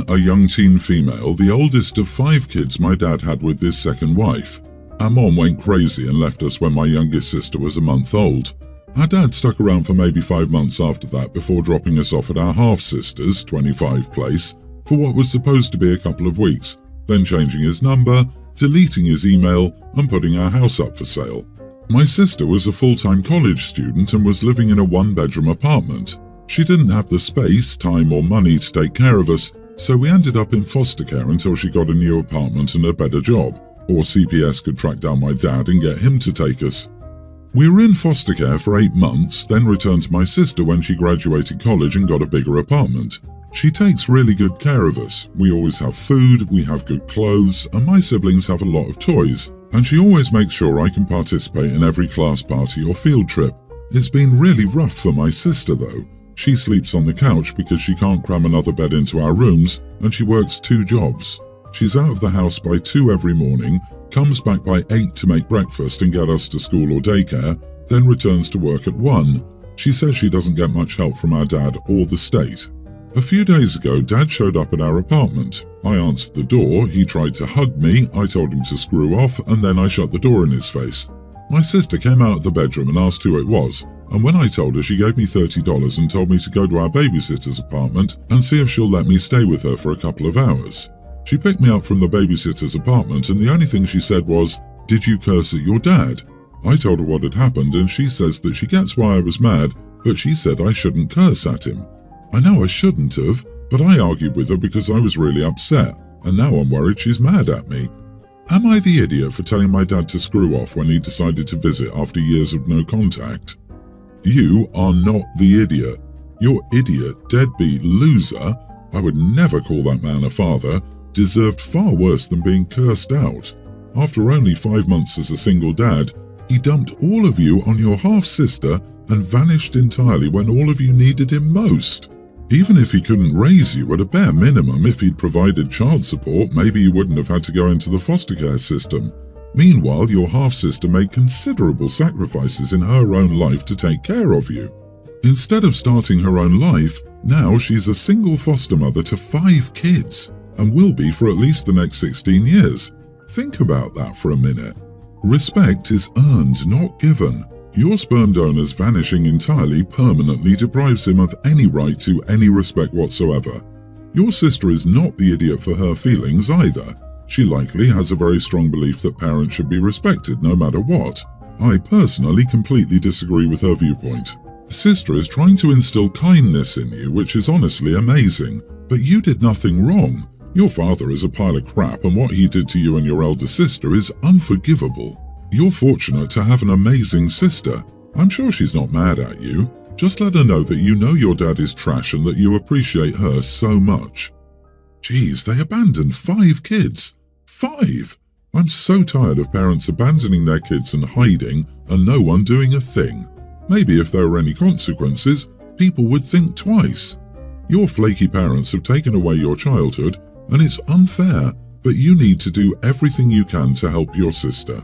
a young teen female, the oldest of 5 kids my dad had with his second wife. Our mom went crazy and left us when my youngest sister was a month old. Our dad stuck around for maybe 5 months after that before dropping us off at our half-sister's, 25 place, for what was supposed to be a couple of weeks, then changing his number, deleting his email, and putting our house up for sale. My sister was a full-time college student and was living in a 1-bedroom apartment. She didn't have the space, time, or money to take care of us, so we ended up in foster care until she got a new apartment and a better job, or CPS could track down my dad and get him to take us. We were in foster care for 8 months, then returned to my sister when she graduated college and got a bigger apartment. She takes really good care of us. We always have food, we have good clothes, and my siblings have a lot of toys, and she always makes sure I can participate in every class party or field trip. It's been really rough for my sister though. She sleeps on the couch because she can't cram another bed into our rooms, and she works 2 jobs. She's out of the house by 2 every morning, comes back by 8 to make breakfast and get us to school or daycare, then returns to work at 1. She says she doesn't get much help from our dad or the state. A few days ago, Dad showed up at our apartment. I answered the door, he tried to hug me, I told him to screw off, and then I shut the door in his face. My sister came out of the bedroom and asked who it was, and when I told her, she gave me $30 and told me to go to our babysitter's apartment and see if she'll let me stay with her for a couple of hours. She picked me up from the babysitter's apartment, and the only thing she said was, "Did you curse at your dad?" I told her what had happened, and she says that she gets why I was mad, but she said I shouldn't curse at him. I know I shouldn't have, but I argued with her because I was really upset, and now I'm worried she's mad at me. Am I the idiot for telling my dad to screw off when he decided to visit after years of no contact? You are not the idiot. Your idiot, deadbeat loser, I would never call that man a father, deserved far worse than being cursed out. After only 5 months as a single dad, he dumped all of you on your half-sister and vanished entirely when all of you needed him most. Even if he couldn't raise you, at a bare minimum, if he'd provided child support, maybe you wouldn't have had to go into the foster care system. Meanwhile, your half-sister made considerable sacrifices in her own life to take care of you. Instead of starting her own life, now she's a single foster mother to 5 kids, and will be for at least the next 16 years. Think about that for a minute. Respect is earned, not given. Your sperm donor's vanishing entirely permanently deprives him of any right to any respect whatsoever. Your sister is not the idiot for her feelings either. She likely has a very strong belief that parents should be respected no matter what. I personally completely disagree with her viewpoint. Sister is trying to instill kindness in you, which is honestly amazing. But you did nothing wrong. Your father is a pile of crap, and what he did to you and your elder sister is unforgivable. You're fortunate to have an amazing sister. I'm sure she's not mad at you. Just let her know that you know your dad is trash and that you appreciate her so much. Geez, they abandoned 5 kids. 5! I'm so tired of parents abandoning their kids and hiding and no one doing a thing. Maybe if there were any consequences, people would think twice. Your flaky parents have taken away your childhood, and it's unfair, but you need to do everything you can to help your sister.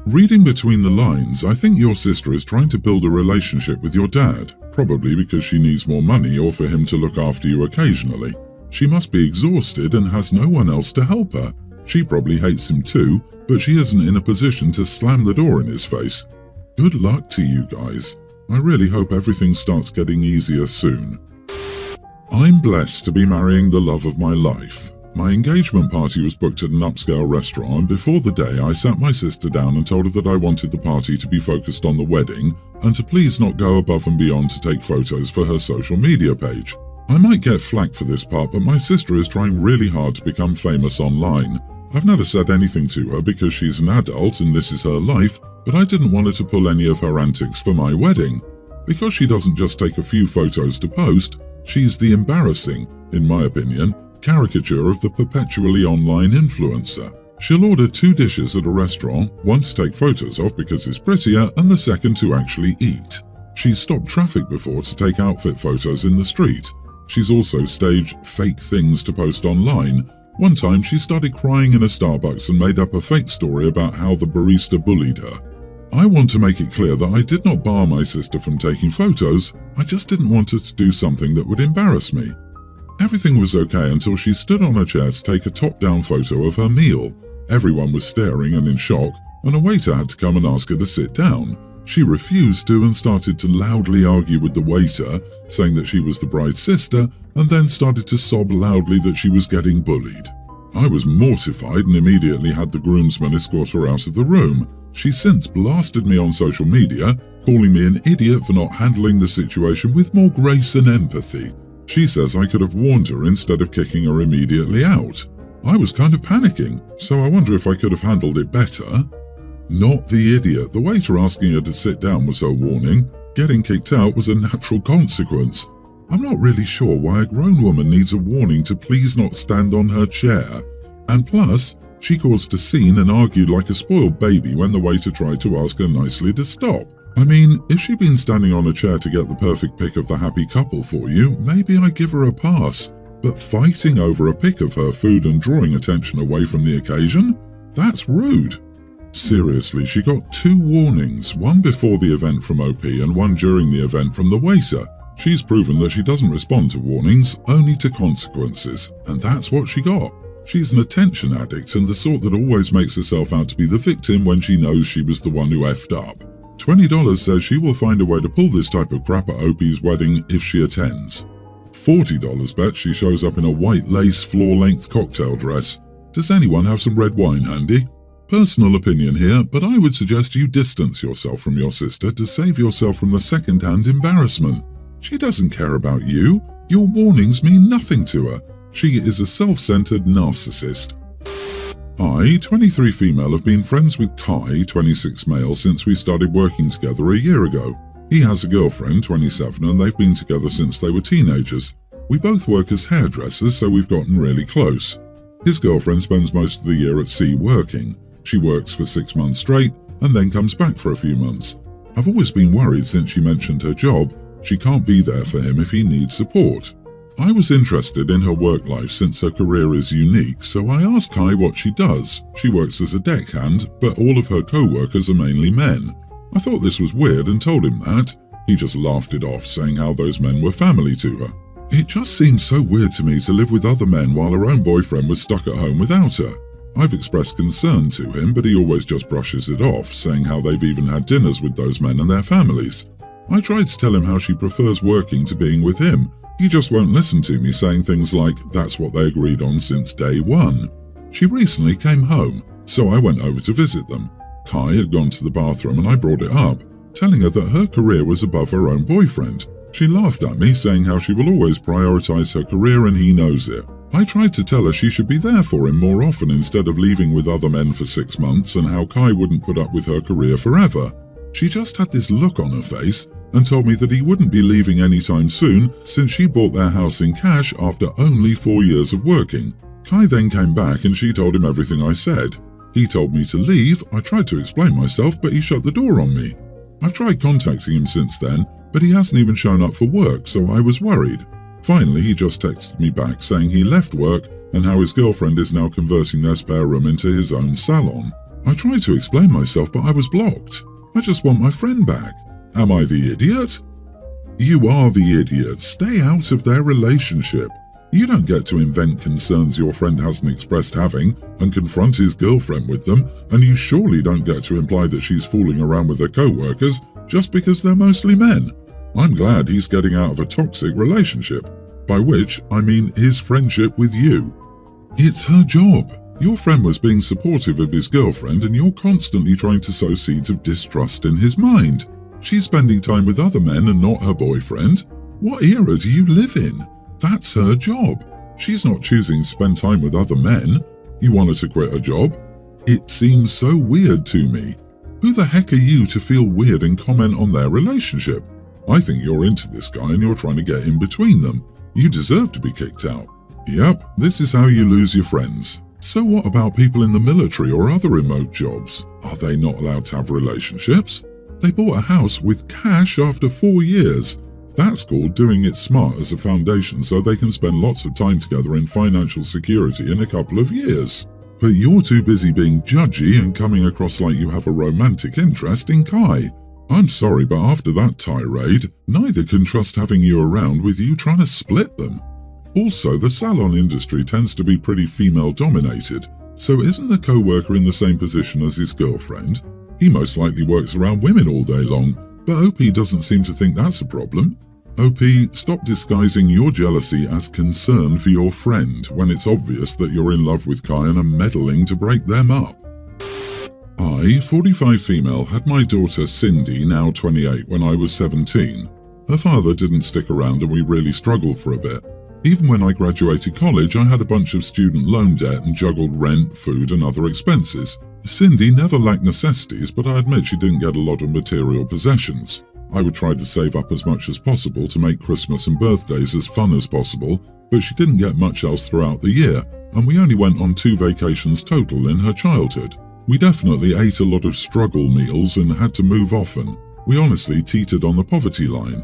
Reading between the lines, I think your sister is trying to build a relationship with your dad, probably because she needs more money or for him to look after you occasionally. She must be exhausted and has no one else to help her. She probably hates him too, but she isn't in a position to slam the door in his face. Good luck to you guys. I really hope everything starts getting easier soon. I'm blessed to be marrying the love of my life. My engagement party was booked at an upscale restaurant, and before the day I sat my sister down and told her that I wanted the party to be focused on the wedding and to please not go above and beyond to take photos for her social media page. I might get flack for this part, but my sister is trying really hard to become famous online. I've never said anything to her because she's an adult and this is her life, but I didn't want her to pull any of her antics for my wedding. Because she doesn't just take a few photos to post, she's the embarrassing, in my opinion, caricature of the perpetually online influencer. She'll order 2 dishes at a restaurant, one to take photos of because it's prettier and the second to actually eat. She's stopped traffic before to take outfit photos in the street. She's also staged fake things to post online. One time she started crying in a Starbucks and made up a fake story about how the barista bullied her. I want to make it clear that I did not bar my sister from taking photos, I just didn't want her to do something that would embarrass me. Everything was okay until she stood on a chair to take a top-down photo of her meal. Everyone was staring and in shock, and a waiter had to come and ask her to sit down. She refused to and started to loudly argue with the waiter, saying that she was the bride's sister, and then started to sob loudly that she was getting bullied. I was mortified and immediately had the groomsmen escort her out of the room. She's since blasted me on social media, calling me an idiot for not handling the situation with more grace and empathy. She says I could have warned her instead of kicking her immediately out. I was kind of panicking, so I wonder if I could have handled it better. Not the idiot. The waiter asking her to sit down was her warning. Getting kicked out was a natural consequence. I'm not really sure why a grown woman needs a warning to please not stand on her chair. And plus, she caused a scene and argued like a spoiled baby when the waiter tried to ask her nicely to stop. I mean, if she'd been standing on a chair to get the perfect pic of the happy couple for you, maybe I'd give her a pass. But fighting over a pic of her food and drawing attention away from the occasion? That's rude. Seriously, she got 2 warnings, one before the event from OP and one during the event from the waiter. She's proven that she doesn't respond to warnings, only to consequences, and that's what she got. She's an attention addict and the sort that always makes herself out to be the victim when she knows she was the one who effed up. $20 says she will find a way to pull this type of crap at OP's wedding if she attends. $40 bets she shows up in a white lace floor-length cocktail dress. Does anyone have some red wine handy? Personal opinion here, but I would suggest you distance yourself from your sister to save yourself from the second-hand embarrassment. She doesn't care about you. Your warnings mean nothing to her. She is a self-centered narcissist. I, 23 female, have been friends with Kai, 26 male, since we started working together a year ago. He has a girlfriend, 27, and they've been together since they were teenagers. We both work as hairdressers, so we've gotten really close. His girlfriend spends most of the year at sea working. She works for 6 months straight and then comes back for a few months. I've always been worried since she mentioned her job. She can't be there for him if he needs support. I was interested in her work life since her career is unique, so I asked Kai what she does. She works as a deckhand, but all of her co-workers are mainly men. I thought this was weird and told him that. He just laughed it off, saying how those men were family to her. It just seemed so weird to me to live with other men while her own boyfriend was stuck at home without her. I've expressed concern to him, but he always just brushes it off, saying how they've even had dinners with those men and their families. I tried to tell him how she prefers working to being with him. He just won't listen to me, saying things like, that's what they agreed on since day one. She recently came home, so I went over to visit them. Kai had gone to the bathroom and I brought it up, telling her that her career was above her own boyfriend. She laughed at me, saying how she will always prioritize her career and he knows it. I tried to tell her she should be there for him more often instead of leaving with other men for 6 months and how Kai wouldn't put up with her career forever. She just had this look on her face and told me that he wouldn't be leaving anytime soon since she bought their house in cash after only 4 years of working. Kai then came back and she told him everything I said. He told me to leave. I tried to explain myself, but he shut the door on me. I've tried contacting him since then, but he hasn't even shown up for work, so I was worried. Finally, he just texted me back saying he left work and how his girlfriend is now converting their spare room into his own salon. I tried to explain myself, but I was blocked. I just want my friend back. Am I the idiot? You are the idiot. Stay out of their relationship. You don't get to invent concerns your friend hasn't expressed having and confront his girlfriend with them, and you surely don't get to imply that she's fooling around with her co-workers just because they're mostly men. I'm glad he's getting out of a toxic relationship, by which I mean his friendship with you. It's her job. Your friend was being supportive of his girlfriend and you're constantly trying to sow seeds of distrust in his mind. She's spending time with other men and not her boyfriend. What era do you live in? That's her job. She's not choosing to spend time with other men. You want her to quit her job? It seems so weird to me. Who the heck are you to feel weird and comment on their relationship? I think you're into this guy and you're trying to get in between them. You deserve to be kicked out. Yep, this is how you lose your friends. So what about people in the military or other remote jobs? Are they not allowed to have relationships? They bought a house with cash after 4 years. That's called doing it smart as a foundation so they can spend lots of time together in financial security in a couple of years. But you're too busy being judgy and coming across like you have a romantic interest in Kai. I'm sorry, but after that tirade, neither can trust having you around with you trying to split them. Also, the salon industry tends to be pretty female-dominated, so isn't the co-worker in the same position as his girlfriend? He most likely works around women all day long, but OP doesn't seem to think that's a problem. OP, stop disguising your jealousy as concern for your friend when it's obvious that you're in love with Kai and are meddling to break them up. I, 45 female, had my daughter Cindy, now 28, when I was 17. Her father didn't stick around and we really struggled for a bit. Even when I graduated college, I had a bunch of student loan debt and juggled rent, food and other expenses. Cindy never lacked necessities, but I admit she didn't get a lot of material possessions. I would try to save up as much as possible to make Christmas and birthdays as fun as possible, but she didn't get much else throughout the year, and we only went on 2 vacations total in her childhood. We definitely ate a lot of struggle meals and had to move often. We honestly teetered on the poverty line.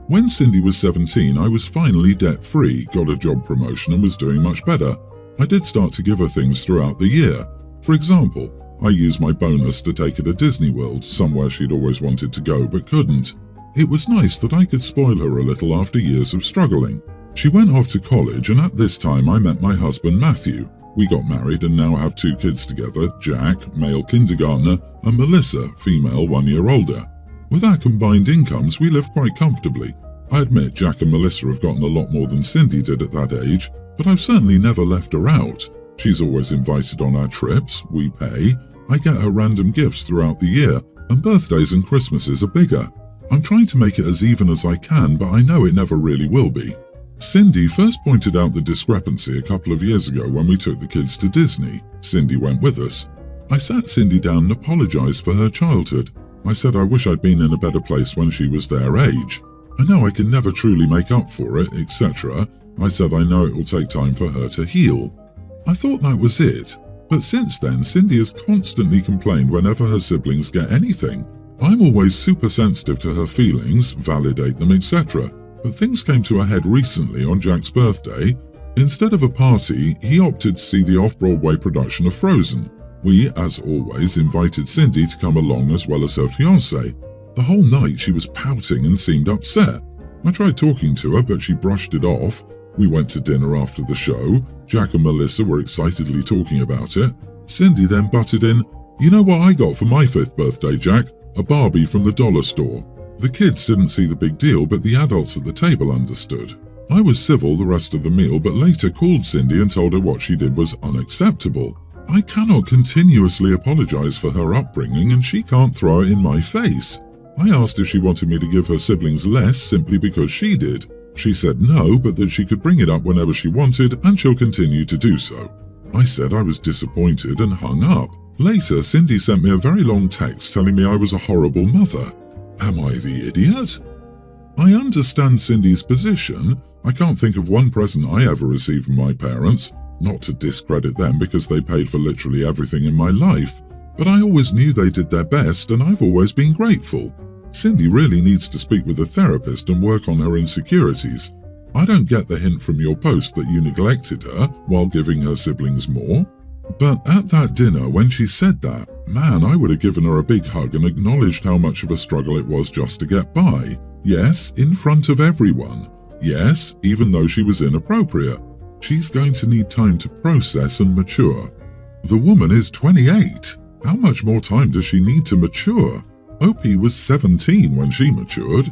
When Cindy was 17, I was finally debt-free, got a job promotion and was doing much better. I did start to give her things throughout the year. For example, I used my bonus to take her to Disney World, somewhere she'd always wanted to go but couldn't. It was nice that I could spoil her a little after years of struggling. She went off to college, and at this time I met my husband Matthew. We got married and now have 2 kids together, Jack, male kindergartner, and Melissa, female 1 year older. With our combined incomes, we live quite comfortably. I admit Jack and Melissa have gotten a lot more than Cindy did at that age, but I've certainly never left her out. She's always invited on our trips, we pay, I get her random gifts throughout the year, and birthdays and Christmases are bigger. I'm trying to make it as even as I can, but I know it never really will be. Cindy first pointed out the discrepancy a couple of years ago when we took the kids to Disney. Cindy went with us. I sat Cindy down and apologized for her childhood. I said I wish I'd been in a better place when she was their age. I know I can never truly make up for it, etc. I said I know it will take time for her to heal. I thought that was it, but since then Cindy has constantly complained whenever her siblings get anything. I'm always super sensitive to her feelings, validate them, etc. But things came to a head recently on Jack's birthday. Instead of a party, he opted to see the off-Broadway production of Frozen. We, as always, invited Cindy to come along as well as her fiancé. The whole night she was pouting and seemed upset. I tried talking to her, but she brushed it off. We went to dinner after the show. Jack and Melissa were excitedly talking about it. Cindy then butted in, "You know what I got for my 5th birthday, Jack? A Barbie from the dollar store." The kids didn't see the big deal, but the adults at the table understood. I was civil the rest of the meal, but later called Cindy and told her what she did was unacceptable. I cannot continuously apologize for her upbringing, and she can't throw it in my face. I asked if she wanted me to give her siblings less simply because she did. She said no, but that she could bring it up whenever she wanted, and she'll continue to do so. I said I was disappointed and hung up. Later, Cindy sent me a very long text telling me I was a horrible mother. Am I the idiot? I understand Cindy's position. I can't think of one present I ever received from my parents, not to discredit them because they paid for literally everything in my life, but I always knew they did their best and I've always been grateful. Cindy really needs to speak with a therapist and work on her insecurities. I don't get the hint from your post that you neglected her while giving her siblings more. But at that dinner, when she said that, man, I would have given her a big hug and acknowledged how much of a struggle it was just to get by. Yes, in front of everyone. Yes, even though she was inappropriate. She's going to need time to process and mature. The woman is 28. How much more time does she need to mature? OP was 17 when she matured.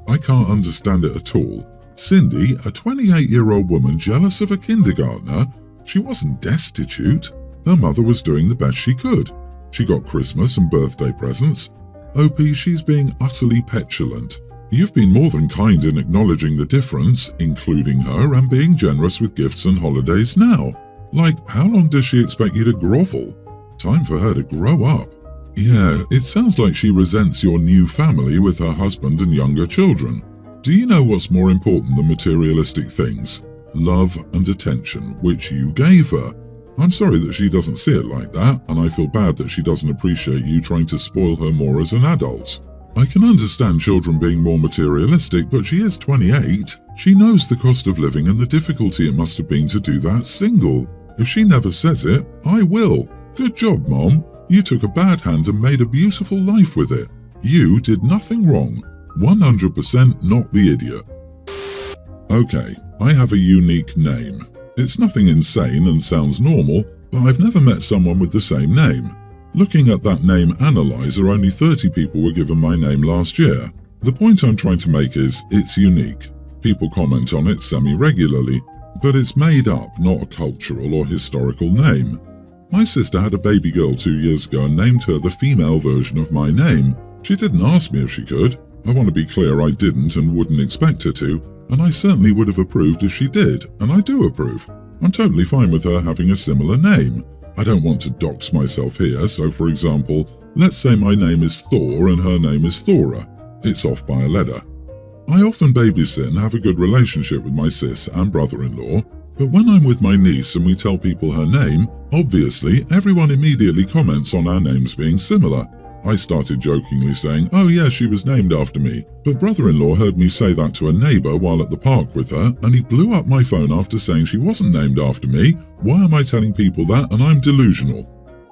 I can't understand it at all. Cindy, a 28-year-old woman jealous of a kindergartner, she wasn't destitute. Her mother was doing the best she could. She got Christmas and birthday presents. OP, she's being utterly petulant. You've been more than kind in acknowledging the difference, including her, and being generous with gifts and holidays now. Like, how long does she expect you to grovel? Time for her to grow up. Yeah, it sounds like she resents your new family with her husband and younger children. Do you know what's more important than materialistic things? Love and attention, which you gave her. I'm sorry that she doesn't see it like that, and I feel bad that she doesn't appreciate you trying to spoil her more as an adult. I can understand children being more materialistic, but she is 28. She knows the cost of living and the difficulty it must have been to do that single. If she never says it, I will. Good job, Mom. You took a bad hand and made a beautiful life with it. You did nothing wrong. 100% not the idiot. Okay, I have a unique name. It's nothing insane and sounds normal, but I've never met someone with the same name. Looking at that name analyzer, only 30 people were given my name last year. The point I'm trying to make is, it's unique. People comment on it semi-regularly, but it's made up, not a cultural or historical name. My sister had a baby girl 2 years ago and named her the female version of my name. She didn't ask me if she could. I want to be clear, I didn't and wouldn't expect her to, and I certainly would have approved if she did, and I do approve. I'm totally fine with her having a similar name. I don't want to dox myself here, so for example, let's say my name is Thor and her name is Thora. It's off by a letter. I often babysit and have a good relationship with my sis and brother-in-law, but when I'm with my niece and we tell people her name, obviously everyone immediately comments on our names being similar. I started jokingly saying, "Oh yeah, she was named after me," but brother-in-law heard me say that to a neighbour while at the park with her, and he blew up my phone after saying she wasn't named after me. Why am I telling people that and I'm delusional?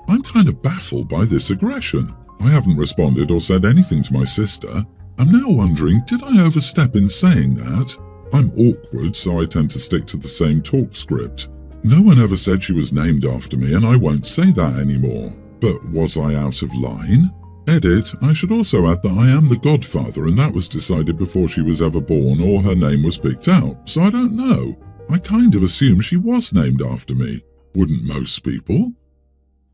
I'm kind of baffled by this aggression. I haven't responded or said anything to my sister. I'm now wondering, did I overstep in saying that? I'm awkward, so I tend to stick to the same talk script. No one ever said she was named after me, and I won't say that anymore. But was I out of line? Edit, I should also add that I am the godfather, and that was decided before she was ever born or her name was picked out, so I don't know. I kind of assumed she was named after me. Wouldn't most people?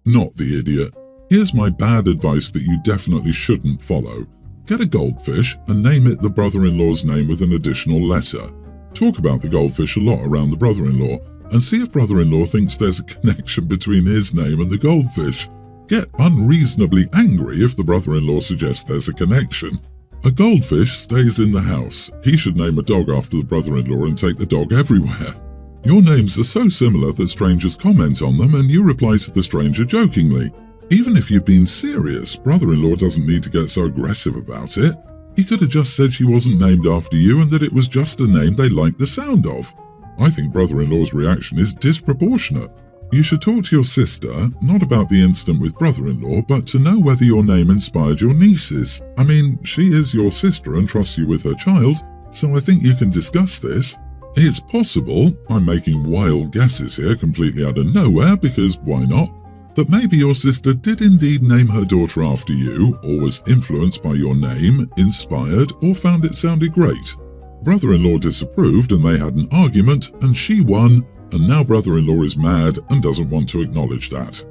Not the idiot. Here's my bad advice that you definitely shouldn't follow. Get a goldfish and name it the brother-in-law's name with an additional letter. Talk about the goldfish a lot around the brother-in-law and see if brother-in-law thinks there's a connection between his name and the goldfish. Get unreasonably angry if the brother-in-law suggests there's a connection. A goldfish stays in the house. He should name a dog after the brother-in-law and take the dog everywhere. Your names are so similar that strangers comment on them and you reply to the stranger jokingly. Even if you've been serious, brother-in-law doesn't need to get so aggressive about it. He could have just said she wasn't named after you and that it was just a name they liked the sound of. I think brother-in-law's reaction is disproportionate. You should talk to your sister, not about the incident with brother-in-law, but to know whether your name inspired your nieces. I mean, she is your sister and trusts you with her child, so I think you can discuss this. It's possible, I'm making wild guesses here completely out of nowhere because why not, that maybe your sister did indeed name her daughter after you, or was influenced by your name, inspired, or found it sounded great. Brother-in-law disapproved and they had an argument and she won, and now brother-in-law is mad and doesn't want to acknowledge that.